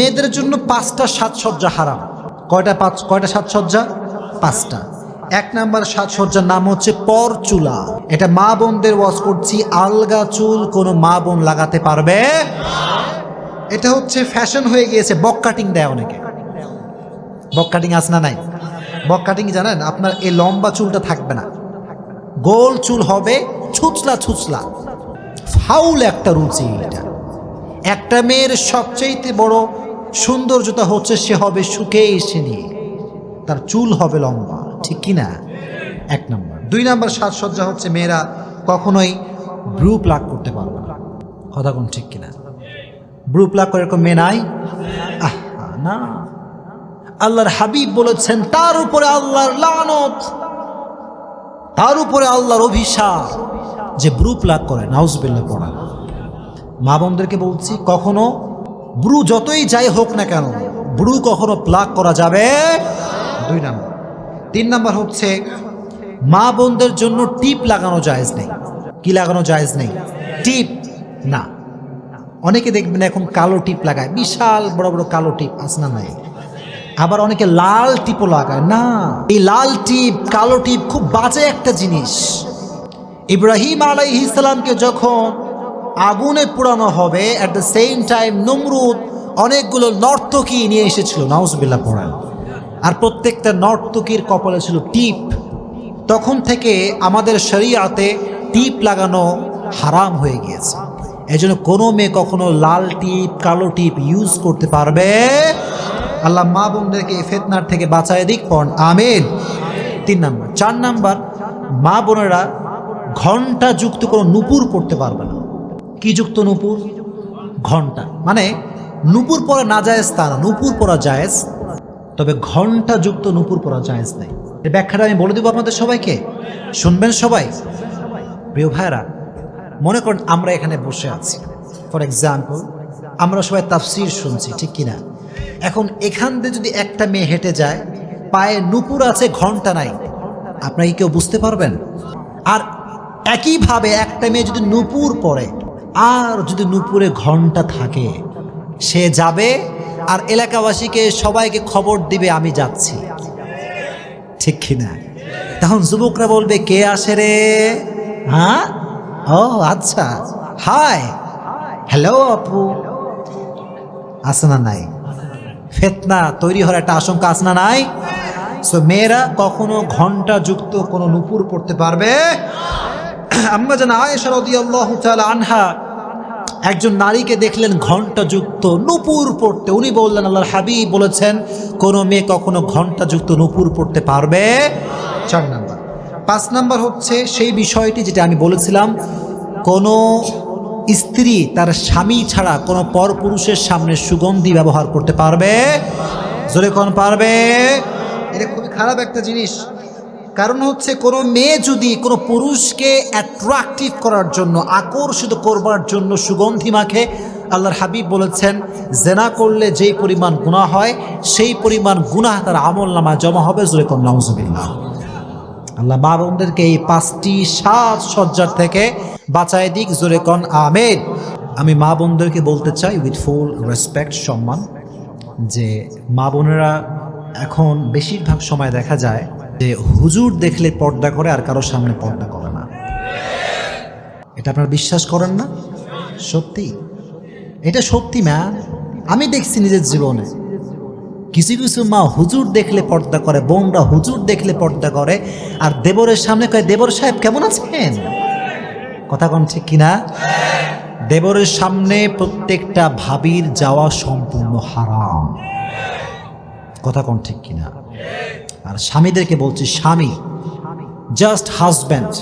মেয়েদের জন্য 5টা সাজসজ্জা হারাম। কয়টা সাজসজ্জা? 5টা। 1 নাম্বার সাজসজ্জার নাম হচ্ছে পরচুলা। এটা মা বোনদের ওয়াজ করছি, আলগা চুল কোনো মা বোন লাগাতে পারবে। এটা হচ্ছে ফ্যাশন হয়ে গিয়েছে। বক কাটিং দেয় অনেকে। বক কাটিং আছে না নাই? বক কাটিং জানেন, আপনার এই লম্বা চুলটা থাকবে না, গোল চুল হবে, ছুচলা ছুচলা। ফাউল একটা রুচি এটা। একটা মেয়ের সবচেয়ে বড় সৌন্দর্যতা হচ্ছে সে হবে সুখে এসে নিয়ে, তার চুল হবে লম্বা, ঠিক কিনা? 1 নাম্বার। 2 নাম্বার সাজসজ্জা হচ্ছে মেয়েরা কখনোই ব্রু প্লাগ করতে পারবে না। কথা কোন ঠিক কিনা? ব্রু প্লাগ করে এরকম মেয়ে নাই? না, আল্লাহর হাবিব বলেছেন তার উপরে আল্লাহর লানত, তার উপরে আল্লাহর অভিশাপ যে ব্রু প্লাগ করে। নাউজুবিল্লাহ পড়া। মা বোনদেরকে বলছি, কখনো ব্রু যতই যাই হোক না কেন, ব্রু কখনো প্লাগ করা যাবে। 2 নাম্বার। 3 নাম্বার হচ্ছে মা বোনদের জন্য টিপ লাগানো জায়েজ নেই। কি লাগানো জায়েজ নেই? টিপ না। অনেকে দেখবেন এখন কালো টিপ লাগায়, বিশাল বড় বড় কালো টিপ, আসনা নাই। আবার অনেকে লাল টিপও লাগায়। না, এই লাল টিপ কালো টিপ খুব বাজে একটা জিনিস। ইব্রাহিম আলাইহিস সালামকে যখন আগুনে পোড়ানো হবে, অ্যাট দ্য সেম টাইম নমরুদ অনেকগুলো নর্তকী নিয়ে এসেছিল, নাউজুবিল্লাহ পড়েন, আর প্রত্যেকটা নর্তকীর কপালে ছিল টিপ। তখন থেকে আমাদের শরিয়াতে টিপ লাগানো হারাম হয়ে গিয়েছে। এজন্য কোনো মেয়ে কখনো লাল টিপ কালো টিপ ইউজ করতে পারবে। আল্লাহ মা বোনদেরকে এই ফিতনার থেকে বাঁচায় দিক, পড় আমিন। 3 নাম্বার। 4 নাম্বার, মা বোনেরা ঘণ্টা যুক্ত কোনো নূপুর পড়তে পারবে না। কি যুক্ত নূপুর? ঘণ্টা। মানে নূপুর পরা না জায়েজ তা না, নূপুর পরা জায়েজ, তবে ঘণ্টা যুক্ত নূপুর পরা জায়েজ নেই। এর ব্যাখ্যাটা আমি বলে দেবো আপনাদের সবাইকে, শুনবেন সবাই। প্রিয় ভাইরা, মনে করেন আমরা এখানে বসে আছি, ফর এক্সাম্পল আমরা সবাই তাফসীর শুনছি, ঠিক কিনা? এখন এখান দিয়ে যদি একটা মেয়ে হেঁটে যায়, পায়ে নূপুর আছে, ঘণ্টা নাই, আপনারা কি কেউ বুঝতে পারবেন? আর একইভাবে একটা মেয়ে যদি নূপুর পরে আর যদি নূপুরে ঘণ্টা থাকে, সে যাবে আর এলাকাবাসীকে সবাইকে খবর দিবে আমি যাচ্ছি, ঠিক কিনা? তখন যুবকরা বলবে কে আসে রে? হ্যাঁ, ও আচ্ছা, হাই, হ্যালো আপু। আছে না নাই? ফিতনা তৈরি হওয়ার একটা আশঙ্কা আছে না নাই? সো মেয়েরা কখনো ঘণ্টা যুক্ত কোনো নূপুর পড়তে পারবে। আম্মা জান আয়েশা রাদিয়াল্লাহু তাআলা আনহা একজন নারীকে দেখলেন ঘণ্টা যুক্ত নূপুর পড়তে। উনি বললেন আল্লাহর হাবিব বলেছেন কোনো মেয়ে কখনো ঘণ্টা যুক্ত নূপুর পড়তে পারবে। 4 নাম্বার। 5 নাম্বার হচ্ছে সেই বিষয়টি যেটা আমি বলেছিলাম, কোনো স্ত্রী তার স্বামী ছাড়া কোনো পরপুরুষের সামনে সুগন্ধি ব্যবহার করতে পারবে। জোরে কোন পারবে? এটা খুবই খারাপ একটা জিনিস। কারণ হচ্ছে কোনো মেয়ে যদি কোনো পুরুষকে অ্যাট্রাকটিভ করার জন্য, আকর্ষিত করবার জন্য সুগন্ধি মাখে, আল্লাহর হাবিব বলেছেন জেনা করলে যেই পরিমাণ গুনাহ হয় সেই পরিমাণ গুনাহ তার আমলনামায় জমা হবে। জোরে কোন নাউজুবিল্লাহ। আল্লাহ মা বোনদেরকে এই 5টি সাজসজ্জার থেকে বাঁচায় দিক। জোরে কোন আমিন। আমি মা বোনদেরকে বলতে চাই উইথ ফুল রেসপেক্ট, সম্মান, যে মা বোনেরা এখন বেশিরভাগ সময় দেখা যায় যে হুজুর দেখলে পর্দা করে আর কারোর সামনে পর্দা করে না। এটা আপনারা বিশ্বাস করেন না? সত্যি, এটা সত্যি ম্যাম। আমি দেখছি নিজের জীবনে কিছু কিছু মা হুজুর দেখলে পর্দা করে, বোনরা হুজুর দেখলে পর্দা করে, আর দেবরের সামনে কয় দেবর সাহেব কেমন আছেন। কথা কোন ঠিক কিনা? দেবরের সামনে প্রত্যেকটা ভাবির যাওয়া সম্পূর্ণ হারাম। কথা কোন ঠিক কিনা? আর স্বামীদেরকে বলছি, স্বামী জাস্ট হাজব্যান্ড,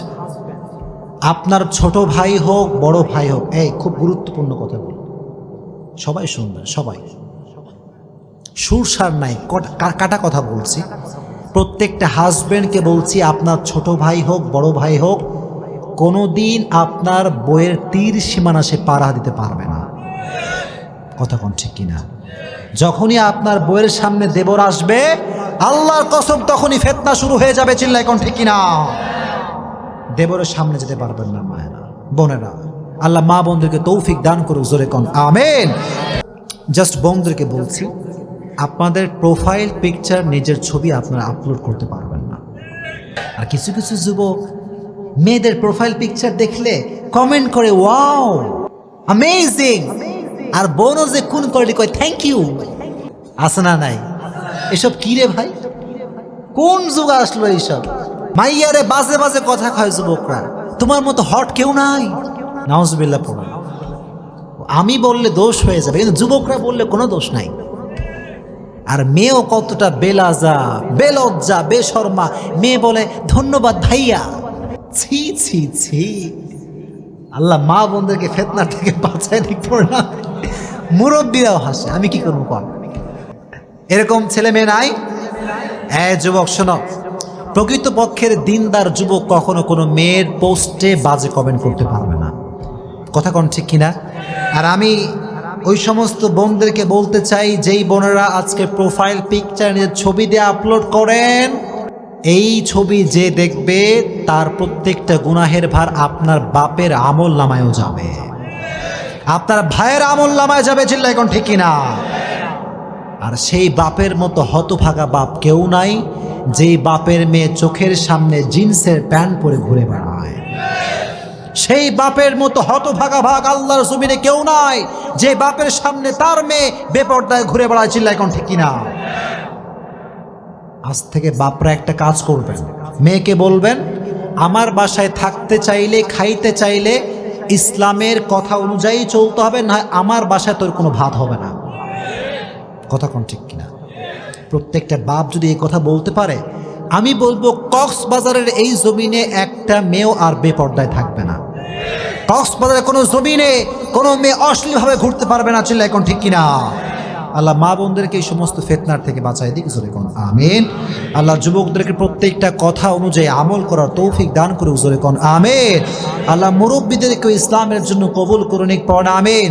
আপনার ছোট ভাই হোক বড় ভাই হোক, এই খুব গুরুত্বপূর্ণ কথা বল, সবাই শুনবেন, সবাই সুরসার নাই, কাটা কথা বলছি। প্রত্যেকটা হাজব্যান্ডকে বলছি, আপনার ছোট ভাই হোক বড় ভাই হোক, কোনোদিন আপনার বইয়ের তীর সীমানা সে পাড়া দিতে পারবে না। কথা কোন ঠিক কিনা? যখনই আপনার বইয়ের সামনে দেবর আসবে, আল্লাহর কসম তখনই ফিতনা শুরু হয়ে যাবে। চিল্লায় কোন ঠিক কিনা? দেবরের সামনে যেতে পারবেন না মায়েরা, বোনেরা। আল্লাহ মা বোনদেরকে তৌফিক দান করুক। জোরে কোন আমিন। জাস্ট বোনদেরকে বলছি, আপনাদের প্রোফাইল পিকচার নিজের ছবি আপনারা আপলোড করতে পারবেন না। আর কিছু কিছু যুবক মেয়েদের প্রোফাইল পিকচার দেখলে কমেন্ট করে ওয়াও অ্যামেজিং, আর বোনও যে কোন করে কয় থ্যাংক ইউ। আছে না নাই? এসব কি রে ভাই, কোন যুগ আসলো এইসব? মাইয়ারে বাজে বাজে কথা কয় যুবকরা, তোমার মতো হট কেউ নাই। নাউজুবিল্লাহ পড়া। আমি বললে দোষ হয়ে যাবে, কিন্তু যুবকরা বললে কোনো দোষ নাই। আর মেয়েও কতটা বেলাজা, বেলজ্জা, বেশর্মা। মেয়ে বলে ধন্যবাদ ভাইয়া। ছি ছি ছি, আল্লাহ মা বোনদেরকে ফিতনা থেকে বাঁচায় দিক না। মুরব্বীরাও হাসে, আমি কি করবো কর? এরকম ছেলে মেয়ে নাই? যুবক শোনো, প্রকৃতপক্ষের দিনদার যুবক কখনো কোনো মেয়ের পোস্টে বাজে কমেন্ট করতে পারবে না। কথা কোন ঠিক কিনা? আর আমি ওই সমস্ত বোনদেরকে বলতে চাই, যেই বোনেরা আজকে প্রোফাইল পিকচার নিজের ছবি দিয়ে আপলোড করেন, এই ছবি যে দেখবে তার প্রত্যেকটা গুনাহের ভার আপনার বাপের আমল নামায়ও যাবে, আপনার ভাইয়ের আমল নামায় যাবে। চিল্লাই কোন ঠিক কিনা? আর সেই বাপের মতো হতভাগা বাপ কেউ নাই, যেই বাপের মেয়ে চোখের সামনে জিন্সের প্যান্ট পরে ঘুরে বেড়ায়। সেই বাপের মতো হতভাগা ভাগ আল্লাহর জমিনে কেউ নাই, যে বাপের সামনে তার মেয়ে বেপরদায় ঘুরে বেড়ায়। চিল্লাই কোন ঠিক কিনা? আজ থেকে বাপরা একটা কাজ করবেন, মেয়েকে বলবেন আমার বাসায় থাকতে চাইলে, খাইতে চাইলে ইসলামের কথা অনুযায়ী চলতে হবে, না আমার বাসায় তোর কোনো ভাত হবে না। কথা কোন ঠিক কিনা? প্রত্যেকটা বাপ যদি এই কথা বলতে পারে, আমি বলবো কক্সবাজারের এই জমিনে একটা মেয়েও আর বেপর্দায় থাকবে না। কক্সবাজারের কোনো জমিনে কোনো মেয়ে অশ্লীলভাবে ঘুরতে পারবে না। চিল্লাই কোন ঠিক কিনা? আল্লাহ মা বোনদেরকে এই সমস্ত ফিতনার থেকে বাঁচাই দিক, জোরে কোন আমিন। আল্লাহ যুবকদেরকে প্রত্যেকটা কথা অনুযায়ী আমল করার তৌফিক দান করে, জোরে কোন আমিন। আল্লাহ মুরব্বীদেরকে ইসলামের জন্য কবুল করুন, পড়া আমিন।